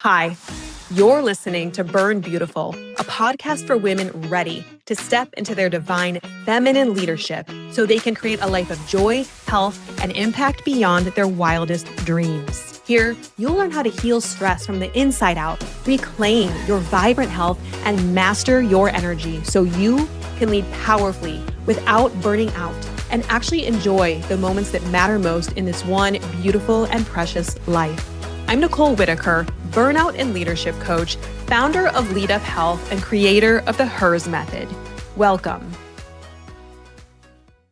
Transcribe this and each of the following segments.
Hi, you're listening to Burn Beautiful, a podcast for women ready to step into their divine feminine leadership so they can create a life of joy, health, and impact beyond their wildest dreams. Here, you'll learn how to heal stress from the inside out, reclaim your vibrant health, and master your energy so you can lead powerfully without burning out and actually enjoy the moments that matter most in this one beautiful and precious life. I'm Nicole Whitaker, burnout and leadership coach, founder of Lead Up Health, and creator of the HERS method. Welcome.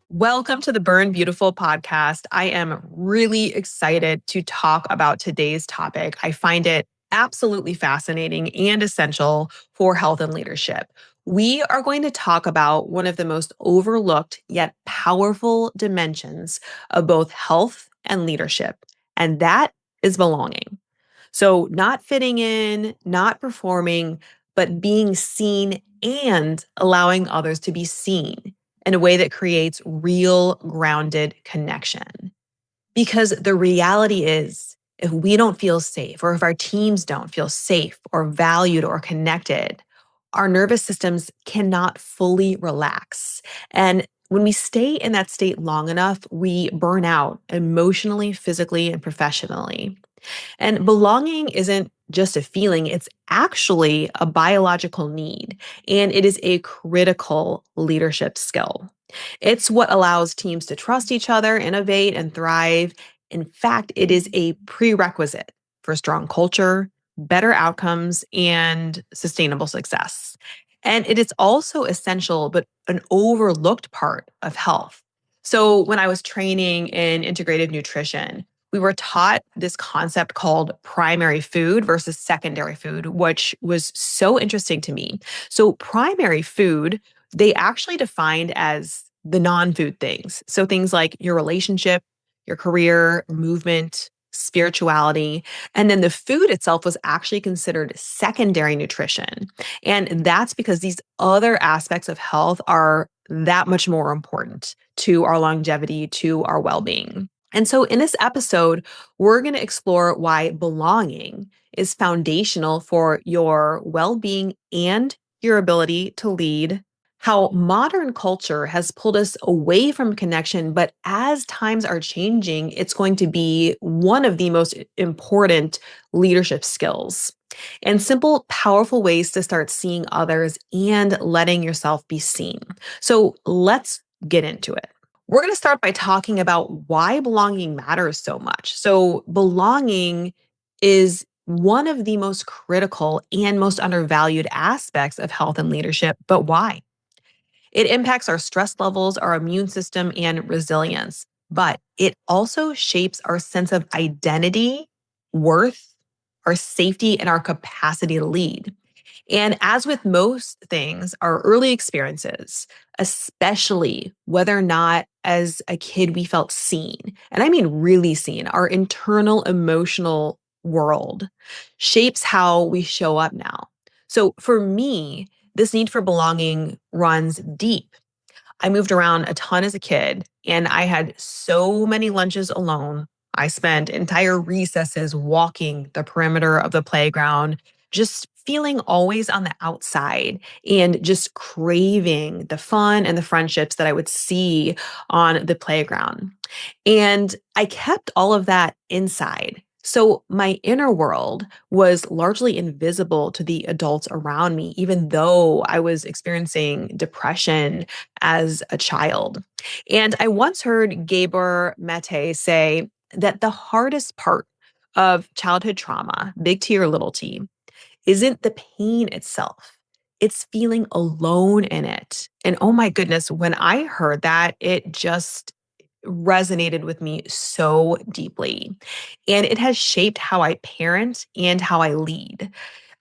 Welcome to the Burn Beautiful podcast. I am really excited to talk about today's topic. I find it absolutely fascinating and essential for health and leadership. We are going to talk about one of the most overlooked yet powerful dimensions of both health and leadership, and that is belonging. So, not fitting in, not performing, but being seen and allowing others to be seen in a way that creates real grounded connection. Because the reality is, if we don't feel safe, or if our teams don't feel safe or valued or connected, our nervous systems cannot fully relax. And when we stay in that state long enough, we burn out emotionally, physically, and professionally. And belonging isn't just a feeling, it's actually a biological need, and it is a critical leadership skill. It's what allows teams to trust each other, innovate, and thrive. In fact, it is a prerequisite for strong culture, better outcomes, and sustainable success. And it is also essential, but an overlooked part of health. So, when I was training in integrative nutrition, we were taught this concept called primary food versus secondary food, which was so interesting to me. So, primary food, they actually defined as the non food things. So, things like your relationship, your career, movement, spirituality. And then the food itself was actually considered secondary nutrition. And that's because these other aspects of health are that much more important to our longevity, to our well being. And so, in this episode, we're going to explore why belonging is foundational for your well being and your ability to lead, how modern culture has pulled us away from connection, but as times are changing, it's going to be one of the most important leadership skills. And simple, powerful ways to start seeing others and letting yourself be seen. So, let's get into it. We're going to start by talking about why belonging matters so much. So, belonging is one of the most critical and most undervalued aspects of health and leadership. But why? It impacts our stress levels, our immune system, and resilience. But it also shapes our sense of identity, worth, our safety, and our capacity to lead. And as with most things, our early experiences, especially whether or not as a kid we felt seen, and I mean really seen, our internal emotional world shapes how we show up now. So for me, this need for belonging runs deep. I moved around a ton as a kid, and I had so many lunches alone. I spent entire recesses walking the perimeter of the playground, just feeling always on the outside and just craving the fun and the friendships that I would see on the playground. And I kept all of that inside. So my inner world was largely invisible to the adults around me, even though I was experiencing depression as a child. And I once heard Gabor Mate say that the hardest part of childhood trauma, big T or little t, isn't the pain itself. It's feeling alone in it. And oh my goodness, when I heard that, it just resonated with me so deeply. And it has shaped how I parent and how I lead.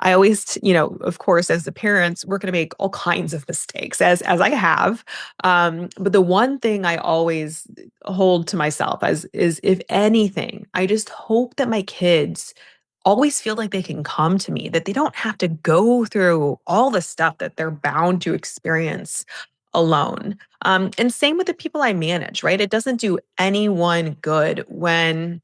I always, of course, as the parents, we're going to make all kinds of mistakes, as I have. But the one thing I always hold to myself as is, if anything, I just hope that my kids always feel like they can come to me, that they don't have to go through all the stuff that they're bound to experience alone. And same with the people I manage, right? It doesn't do anyone good when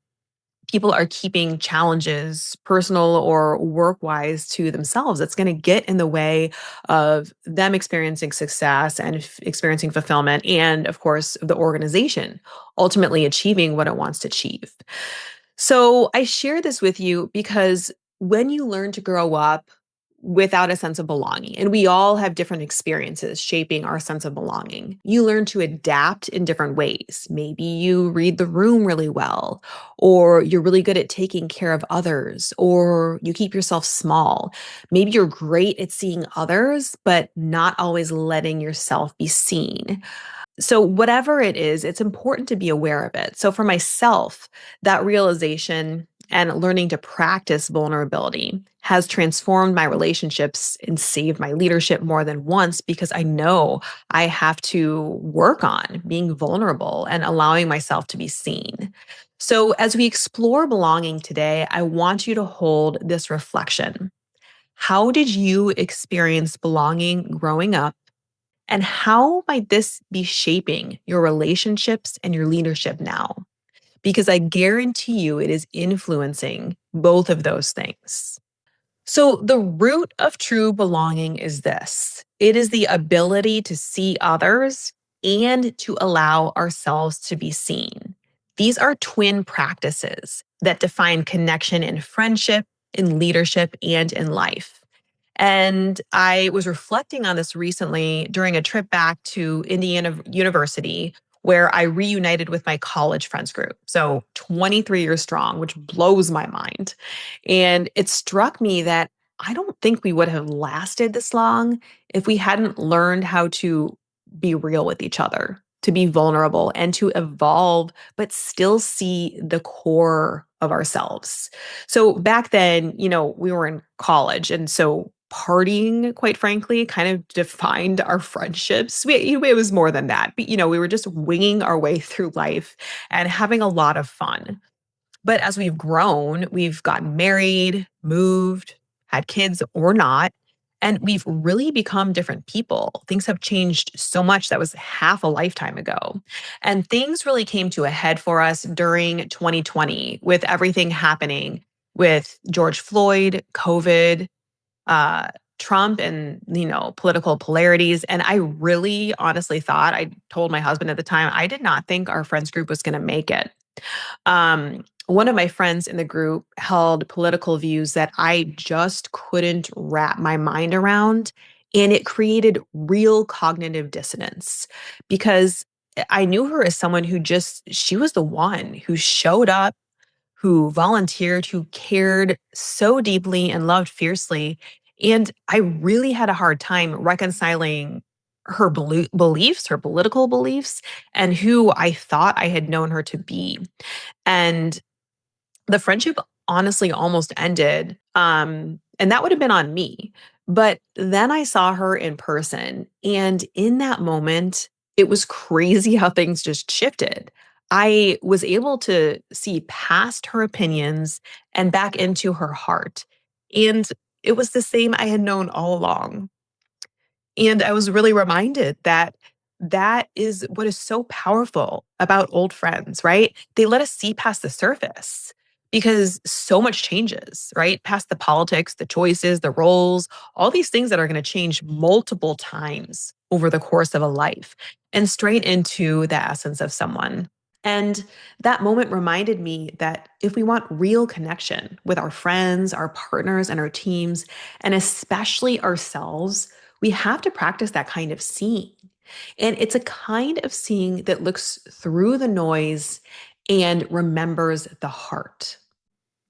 people are keeping challenges, personal or work wise, to themselves. It's going to get in the way of them experiencing success and experiencing fulfillment, and of course, the organization ultimately achieving what it wants to achieve. So I share this with you because when you learn to grow up without a sense of belonging, and we all have different experiences shaping our sense of belonging, you learn to adapt in different ways. Maybe you read the room really well, or you're really good at taking care of others, or you keep yourself small. Maybe you're great at seeing others, but not always letting yourself be seen. So, whatever it is, it's important to be aware of it. So, for myself, that realization and learning to practice vulnerability has transformed my relationships and saved my leadership more than once, because I know I have to work on being vulnerable and allowing myself to be seen. So, as we explore belonging today, I want you to hold this reflection. How did you experience belonging growing up? And how might this be shaping your relationships and your leadership now? Because I guarantee you it is influencing both of those things. So, the root of true belonging is this: it is the ability to see others and to allow ourselves to be seen. These are twin practices that define connection in friendship, in leadership, and in life. And I was reflecting on this recently during a trip back to Indiana University, where I reunited with my college friends group. So 23 years strong, which blows my mind. And it struck me that I don't think we would have lasted this long if we hadn't learned how to be real with each other, to be vulnerable, and to evolve, but still see the core of ourselves. So back then, we were in college. And so partying, quite frankly, kind of defined our friendships. It was more than that. But, we were just winging our way through life and having a lot of fun. But as we've grown, we've gotten married, moved, had kids or not, and we've really become different people. Things have changed so much. That was half a lifetime ago. And things really came to a head for us during 2020 with everything happening with George Floyd, COVID, uh, Trump, and political polarities. And I really honestly thought, I told my husband at the time, I did not think our friends group was going to make it. One of my friends in the group held political views that I just couldn't wrap my mind around. And it created real cognitive dissonance, because I knew her as someone she was the one who showed up, who volunteered, who cared so deeply and loved fiercely. And I really had a hard time reconciling her beliefs, her political beliefs, and who I thought I had known her to be. And the friendship honestly almost ended. And that would have been on me. But then I saw her in person. And in that moment, it was crazy how things just shifted. I was able to see past her opinions and back into her heart. And it was the same I had known all along. And I was really reminded that that is what is so powerful about old friends, right? They let us see past the surface, because so much changes, right? Past the politics, the choices, the roles, all these things that are going to change multiple times over the course of a life, and straight into the essence of someone. And that moment reminded me that if we want real connection with our friends, our partners, and our teams, and especially ourselves, we have to practice that kind of seeing. And it's a kind of seeing that looks through the noise and remembers the heart.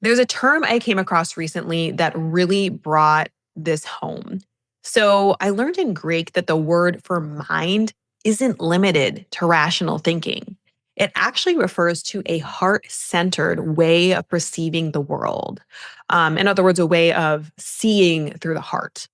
There's a term I came across recently that really brought this home. So I learned in Greek that the word for mind isn't limited to rational thinking. It actually refers to a heart centered way of perceiving the world. In other words, a way of seeing through the heart.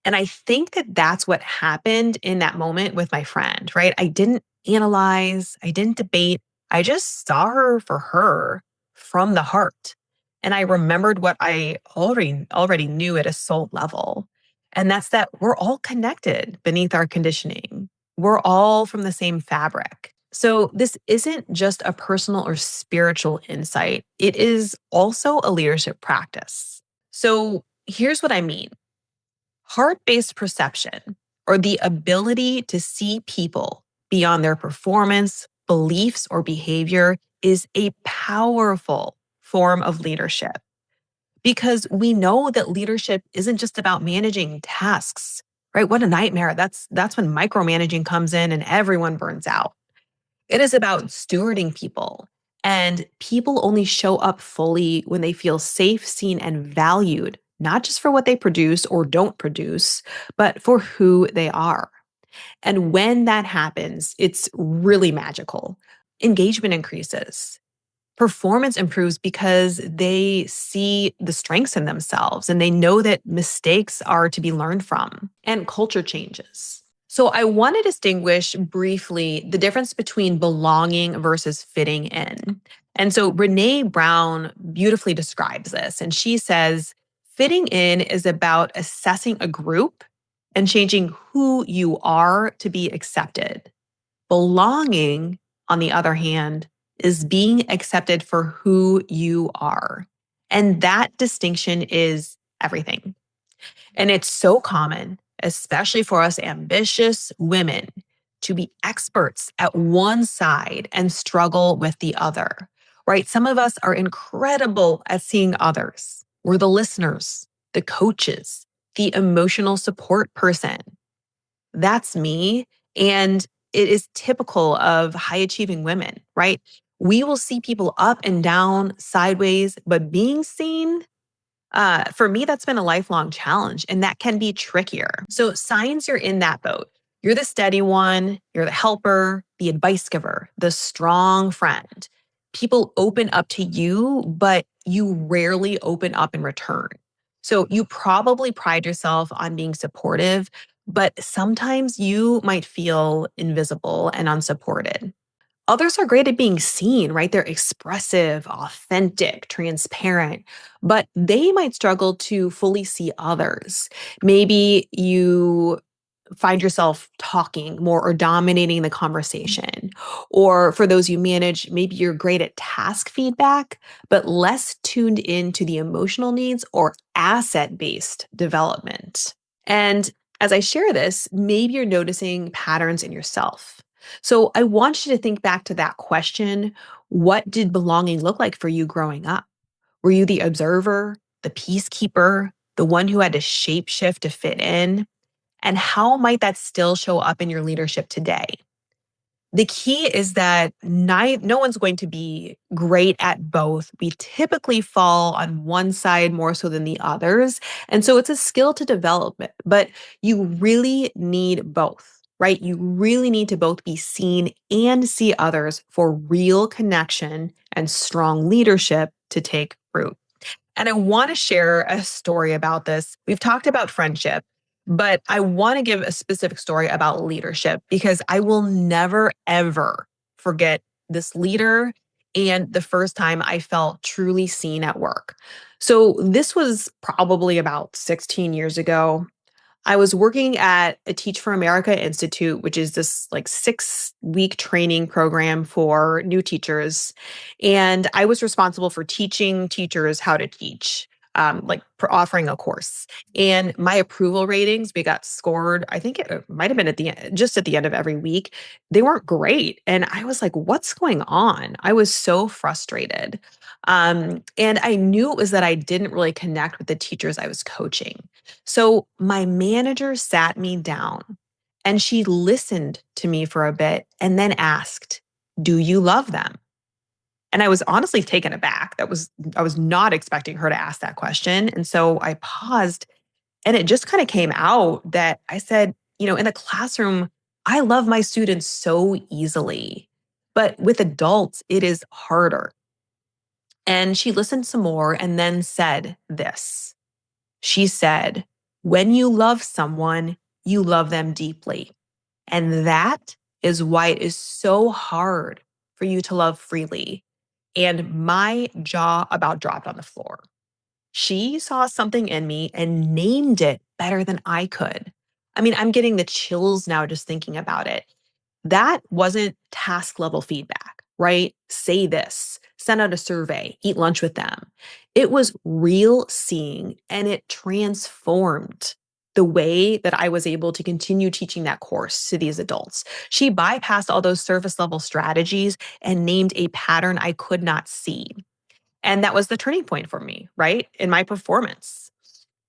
And I think that that's what happened in that moment with my friend, right? I didn't analyze, I didn't debate. I just saw her for her, from the heart. And I remembered what I already knew at a soul level. And that's that we're all connected beneath our conditioning. We're all from the same fabric. So, this isn't just a personal or spiritual insight, it is also a leadership practice. So, here's what I mean. Heart based perception, or the ability to see people beyond their performance, beliefs, or behavior, is a powerful form of leadership because we know that leadership isn't just about managing tasks, right? What a nightmare. That's when micromanaging comes in and everyone burns out. It is about stewarding people. And people only show up fully when they feel safe, seen, and valued, not just for what they produce or don't produce, but for who they are. And when that happens, it's really magical. Engagement increases. Performance improves because they see the strengths in themselves and they know that mistakes are to be learned from, and culture changes. So, I want to distinguish briefly the difference between belonging versus fitting in. And so, Brene Brown beautifully describes this. And she says, fitting in is about assessing a group and changing who you are to be accepted. Belonging, on the other hand, is being accepted for who you are. And that distinction is everything. And it's so common, especially for us ambitious women, to be experts at one side and struggle with the other, right? Some of us are incredible at seeing others. We're the listeners, the coaches, the emotional support person. That's me. And it is typical of high achieving women, right? We will see people up and down, sideways, but being seen, for me, that's been a lifelong challenge and that can be trickier. So, signs you're in that boat. You're the steady one, you're the helper, the advice giver, the strong friend. People open up to you, but you rarely open up in return. So, you probably pride yourself on being supportive, but sometimes you might feel invisible and unsupported. Others are great at being seen, right? They're expressive, authentic, transparent, but they might struggle to fully see others. Maybe you find yourself talking more or dominating the conversation. Or for those you manage, maybe you're great at task feedback, but less tuned into the emotional needs or asset based development. And as I share this, maybe you're noticing patterns in yourself. So I want you to think back to that question. What did belonging look like for you growing up? Were you the observer, the peacekeeper, the one who had to shapeshift to fit in? And how might that still show up in your leadership today? The key is that no one's going to be great at both. We typically fall on one side more so than the others. And so it's a skill to develop, but you really need both, right? You really need to both be seen and see others for real connection and strong leadership to take root. And I want to share a story about this. We've talked about friendship, but I want to give a specific story about leadership because I will never, ever forget this leader and the first time I felt truly seen at work. So this was probably about 16 years ago. I was working at a Teach for America Institute, which is this like 6-week training program for new teachers. And I was responsible for teaching teachers how to teach, like for offering a course. And my approval ratings, we got scored, I think it might have been at the end, just at the end of every week. They weren't great. And I was like, what's going on? I was so frustrated. And I knew it was that I didn't really connect with the teachers I was coaching. So my manager sat me down and she listened to me for a bit and then asked, "Do you love them?" And I was honestly taken aback. I was not expecting her to ask that question. And so I paused and it just kind of came out that I said, in the classroom, I love my students so easily. But with adults, it is harder. And she listened some more and then said this. She said, when you love someone, you love them deeply. And that is why it is so hard for you to love freely. And my jaw about dropped on the floor. She saw something in me and named it better than I could. I mean, I'm getting the chills now just thinking about it. That wasn't task level feedback, right? Say this, send out a survey, eat lunch with them. It was real seeing, and it transformed the way that I was able to continue teaching that course to these adults. She bypassed all those surface level strategies and named a pattern I could not see. And that was the turning point for me, right? In my performance.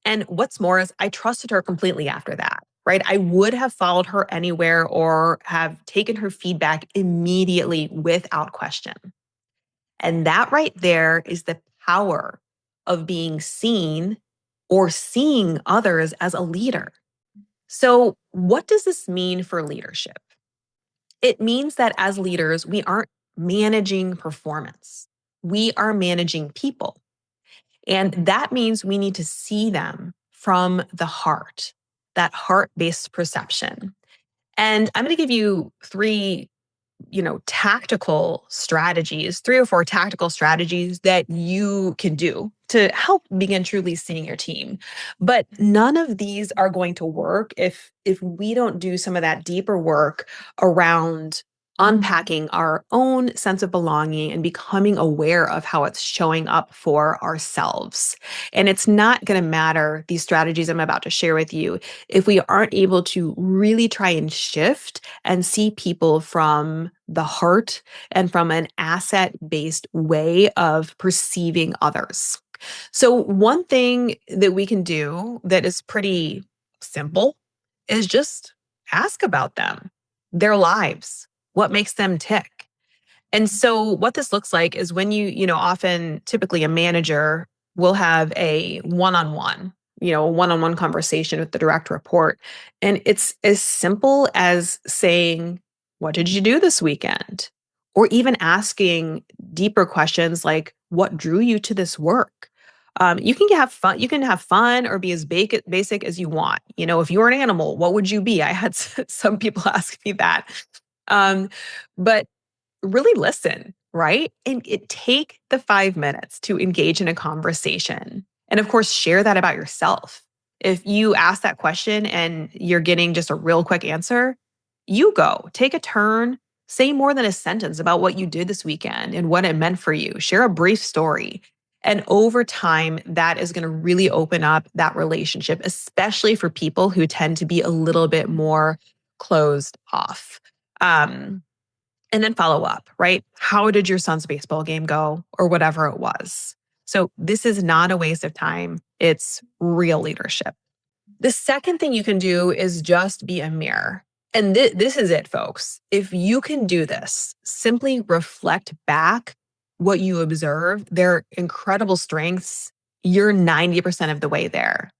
And what's more is I trusted her completely after that, right? I would have followed her anywhere or have taken her feedback immediately without question. And that right there is the power of being seen or seeing others as a leader. So, what does this mean for leadership? It means that as leaders, we aren't managing performance, we are managing people. And that means we need to see them from the heart, that heart based perception. And I'm going to give you tactical strategies, 3 or 4 tactical strategies that you can do to help begin truly seeing your team. But none of these are going to work if we don't do some of that deeper work around unpacking our own sense of belonging and becoming aware of how it's showing up for ourselves. And it's not going to matter, these strategies I'm about to share with you, if we aren't able to really try and shift and see people from the heart and from an asset based way of perceiving others. So, one thing that we can do that is pretty simple is just ask about them, their lives, what makes them tick. And so what this looks like is when often typically a manager will have a one-on-one, a one-on-one conversation with the direct report. And it's as simple as saying, what did you do this weekend? Or even asking deeper questions like, what drew you to this work? You can have fun. You can have fun or be as basic as you want. If you were an animal, what would you be? I had some people ask me that. Um, but really listen, right? And take the 5 minutes to engage in a conversation. And of course, share that about yourself. If you ask that question and you're getting just a real quick answer, you go, take a turn, say more than a sentence about what you did this weekend and what it meant for you. Share a brief story. And over time, that is going to really open up that relationship, especially for people who tend to be a little bit more closed off. Um, and then follow up, right? How did your son's baseball game go or whatever it was? So this is not a waste of time. It's real leadership. The second thing you can do is just be a mirror. And this is it, folks. If you can do this, simply reflect back what you observe, their incredible strengths. You're 90% of the way there.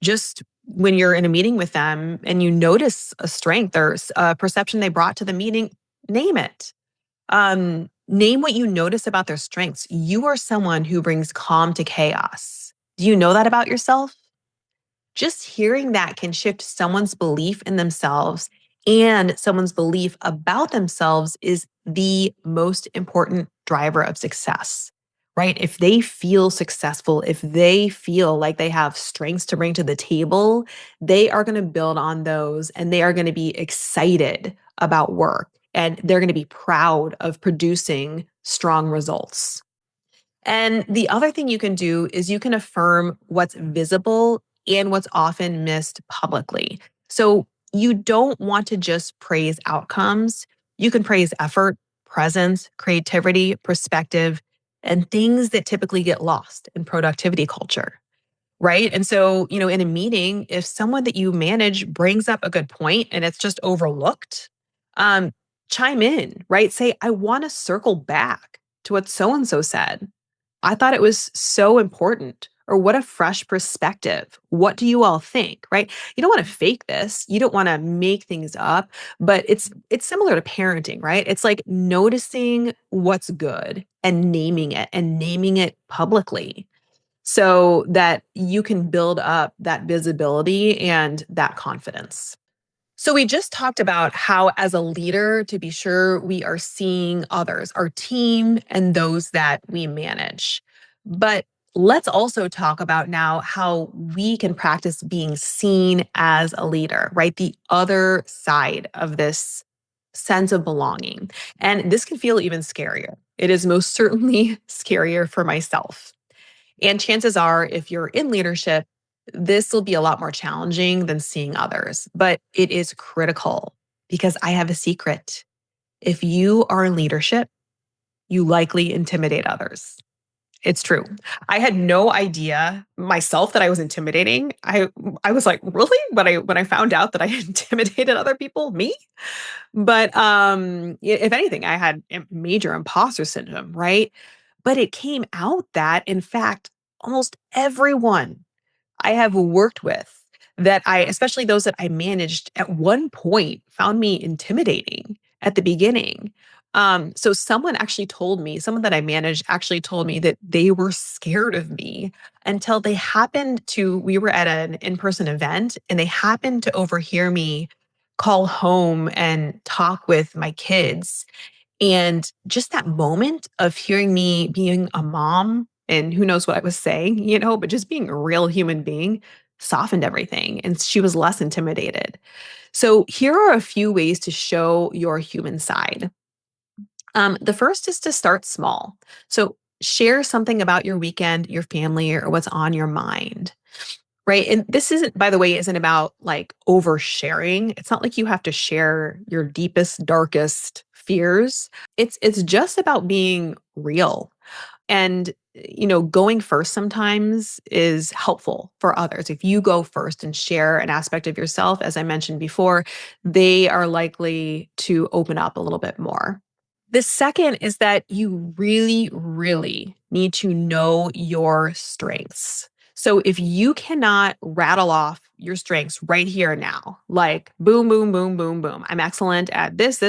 Just when you're in a meeting with them and you notice a strength or a perception they brought to the meeting, name it. Name what you notice about their strengths. You are someone who brings calm to chaos. Do you know that about yourself? Just hearing that can shift someone's belief in themselves, and someone's belief about themselves is the most important driver of success, right? If they feel successful, if they feel like they have strengths to bring to the table, they are going to build on those and they are going to be excited about work and they're going to be proud of producing strong results. And the other thing you can do is you can affirm what's visible and what's often missed publicly. So you don't want to just praise outcomes. You can praise effort, presence, creativity, perspective, and things that typically get lost in productivity culture. Right. And so, in a meeting, if someone that you manage brings up a good point and it's just overlooked, um, chime in, right? Say, I want to circle back to what so and so said. I thought it was so important. Or what a fresh perspective. What do you all think, right? You don't want to fake this. You don't want to make things up, but it's similar to parenting, right? It's like noticing what's good and naming it publicly so that you can build up that visibility and that confidence. So, we just talked about how, as a leader, to be sure we are seeing others, our team, and those that we manage. But let's also talk about now how we can practice being seen as a leader, right? The other side of this sense of belonging. And this can feel even scarier. It is most certainly scarier for myself. And chances are, if you're in leadership, this will be a lot more challenging than seeing others, but it is critical because I have a secret. If you are in leadership, you likely intimidate others. It's true. I had no idea myself that I was intimidating. I was like, really? When I found out that I intimidated other people, me? But if anything, I had major imposter syndrome, right? But it came out that, in fact, almost everyone I have worked with especially those that I managed at one point, found me intimidating at the beginning. So someone that I managed actually told me that they were scared of me until we were at an in-person event and they happened to overhear me call home and talk with my kids. And just that moment of hearing me being a mom and who knows what I was saying, but just being a real human being softened everything. And she was less intimidated. So here are a few ways to show your human side. The first is to start small. So share something about your weekend, your family, or what's on your mind. Right. And this isn't, by the way, isn't about like oversharing. It's not like you have to share your deepest, darkest fears. It's just about being real. And going first sometimes is helpful for others. If you go first and share an aspect of yourself, as I mentioned before, they are likely to open up a little bit more. The second is that you really, really need to know your strengths. So if you cannot rattle off your strengths right here and now, like boom, boom, boom, boom, boom, I'm excellent at this,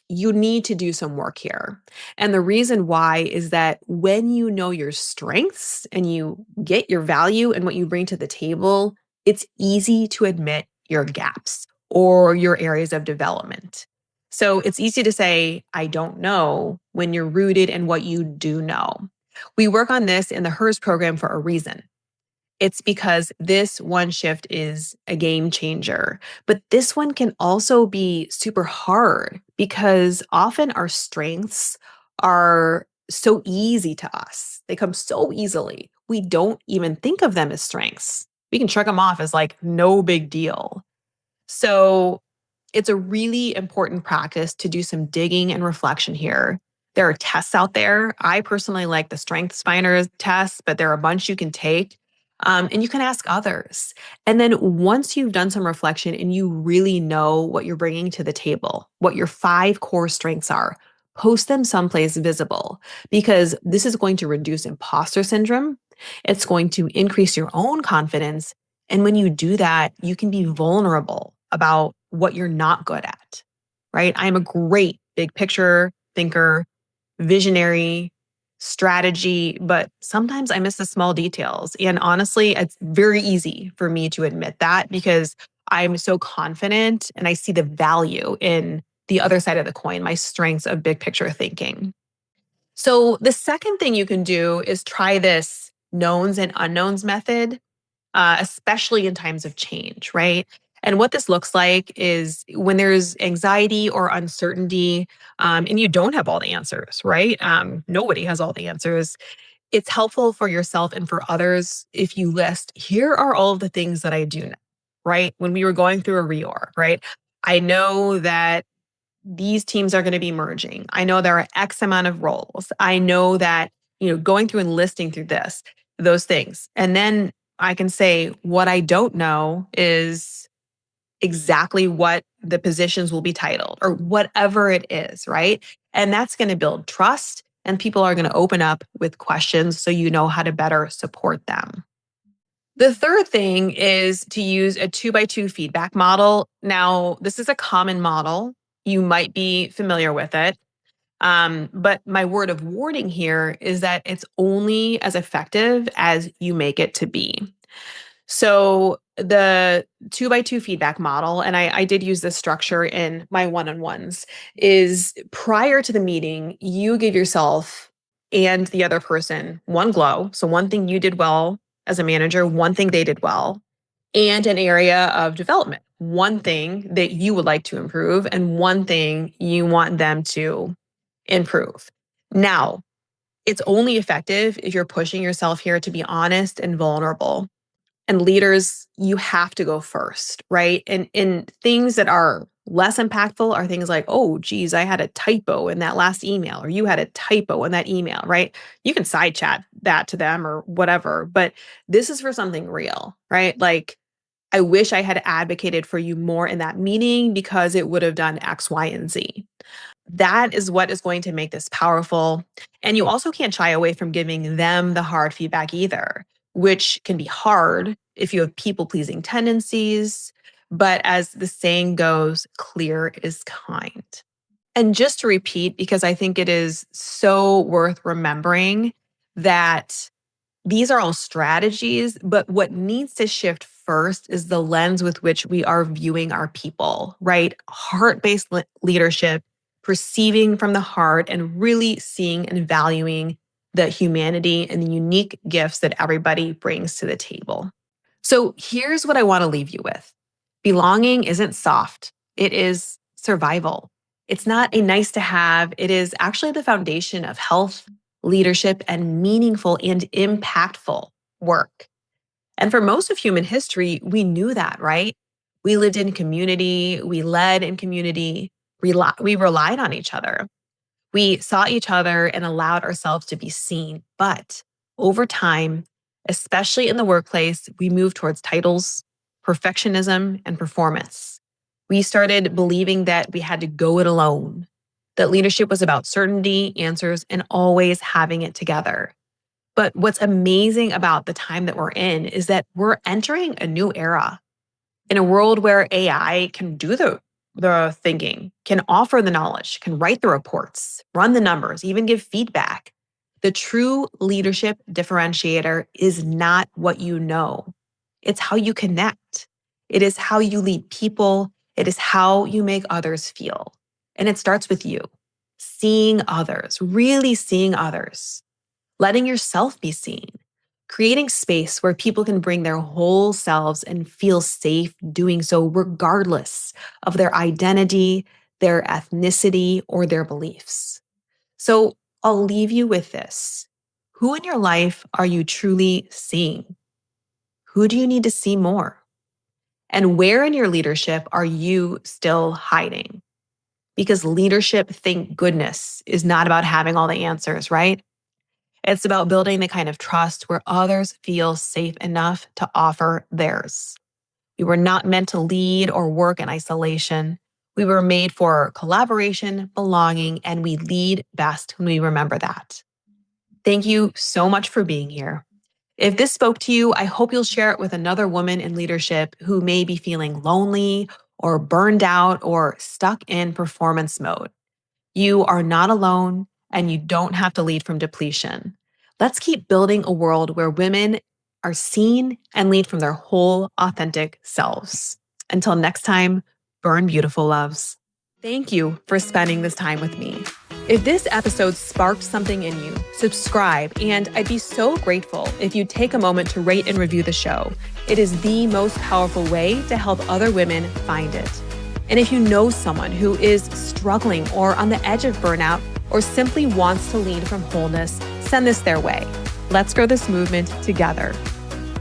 you need to do some work here. And the reason why is that when you know your strengths and you get your value and what you bring to the table, it's easy to admit your gaps or your areas of development. So it's easy to say, I don't know, when you're rooted in what you do know. We work on this in the HERS program for a reason. It's because this one shift is a game changer. But this one can also be super hard because often our strengths are so easy to us. They come so easily. We don't even think of them as strengths. We can shrug them off as like no big deal. So it's a really important practice to do some digging and reflection here. There are tests out there. I personally like the Strengths Finder test, but there are a bunch you can take. And you can ask others. And then once you've done some reflection and you really know what you're bringing to the table, what your 5 core strengths are, post them someplace visible because this is going to reduce imposter syndrome. It's going to increase your own confidence. And when you do that, you can be vulnerable about what you're not good at, right? I'm a great big picture thinker, visionary, strategy, but sometimes I miss the small details. And honestly, it's very easy for me to admit that because I'm so confident and I see the value in the other side of the coin, my strengths of big picture thinking. So the second thing you can do is try this knowns and unknowns method, especially in times of change, right? And what this looks like is when there's anxiety or uncertainty, and you don't have all the answers, right? Nobody has all the answers. It's helpful for yourself and for others if you list, here are all of the things that I do know, right? When we were going through a reorg, right? I know that these teams are going to be merging. I know there are X amount of roles. I know that, going through and listing through those things. And then I can say what I don't know is exactly what the positions will be titled or whatever it is, right? And that's going to build trust and people are going to open up with questions so you know how to better support them. The third thing is to use a 2x2 feedback model. Now, this is a common model. You might be familiar with it. But my word of warning here is that it's only as effective as you make it to be. So the 2x2 feedback model, and I did use this structure in my one-on-ones, is prior to the meeting, you give yourself and the other person one glow. So one thing you did well as a manager, one thing they did well, and an area of development, one thing that you would like to improve and one thing you want them to improve. Now, it's only effective if you're pushing yourself here to be honest and vulnerable. And leaders, you have to go first, right? And in things that are less impactful are things like, oh, geez, I had a typo in that last email, or you had a typo in that email, right? You can side chat that to them or whatever, but this is for something real, right? Like, I wish I had advocated for you more in that meeting because it would have done X, Y, and Z. That is what is going to make this powerful. And you also can't shy away from giving them the hard feedback either, which can be hard if you have people pleasing tendencies. But as the saying goes, clear is kind. And just to repeat, because I think it is so worth remembering that these are all strategies, but what needs to shift first is the lens with which we are viewing our people, right? Heart-based leadership, perceiving from the heart and really seeing and valuing the humanity and the unique gifts that everybody brings to the table. So here's what I want to leave you with. Belonging isn't soft. It is survival. It's not a nice to have. It is actually the foundation of health, leadership, and meaningful and impactful work. And for most of human history, we knew that, right? We lived in community, we led in community, we relied on each other. We saw each other and allowed ourselves to be seen. But over time, especially in the workplace, we moved towards titles, perfectionism, and performance. We started believing that we had to go it alone, that leadership was about certainty, answers, and always having it together. But what's amazing about the time that we're in is that we're entering a new era in a world where AI can do the thinking, can offer the knowledge, can write the reports, run the numbers, even give feedback. The true leadership differentiator is not what you know. It's how you connect. It is how you lead people. It is how you make others feel. And it starts with you, seeing others, really seeing others, letting yourself be seen, creating space where people can bring their whole selves and feel safe doing so, regardless of their identity, their ethnicity, or their beliefs. So I'll leave you with this. Who in your life are you truly seeing? Who do you need to see more? And where in your leadership are you still hiding? Because leadership, thank goodness, is not about having all the answers, right? It's about building the kind of trust where others feel safe enough to offer theirs. We were not meant to lead or work in isolation. We were made for collaboration, belonging, and we lead best when we remember that. Thank you so much for being here. If this spoke to you, I hope you'll share it with another woman in leadership who may be feeling lonely or burned out or stuck in performance mode. You are not alone, and you don't have to lead from depletion. Let's keep building a world where women are seen and lead from their whole authentic selves. Until next time, burn beautiful, loves. Thank you for spending this time with me. If this episode sparked something in you, subscribe, and I'd be so grateful if you'd take a moment to rate and review the show. It is the most powerful way to help other women find it. And if you know someone who is struggling or on the edge of burnout or simply wants to lead from wholeness, send this their way. Let's grow this movement together.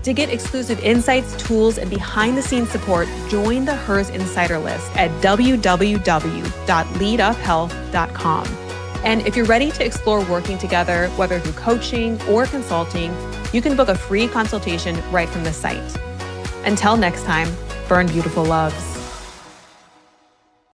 To get exclusive insights, tools, and behind-the-scenes support, join the HERS Insider List at www.leaduphealth.com. And if you're ready to explore working together, whether through coaching or consulting, you can book a free consultation right from the site. Until next time, burn beautiful, loves.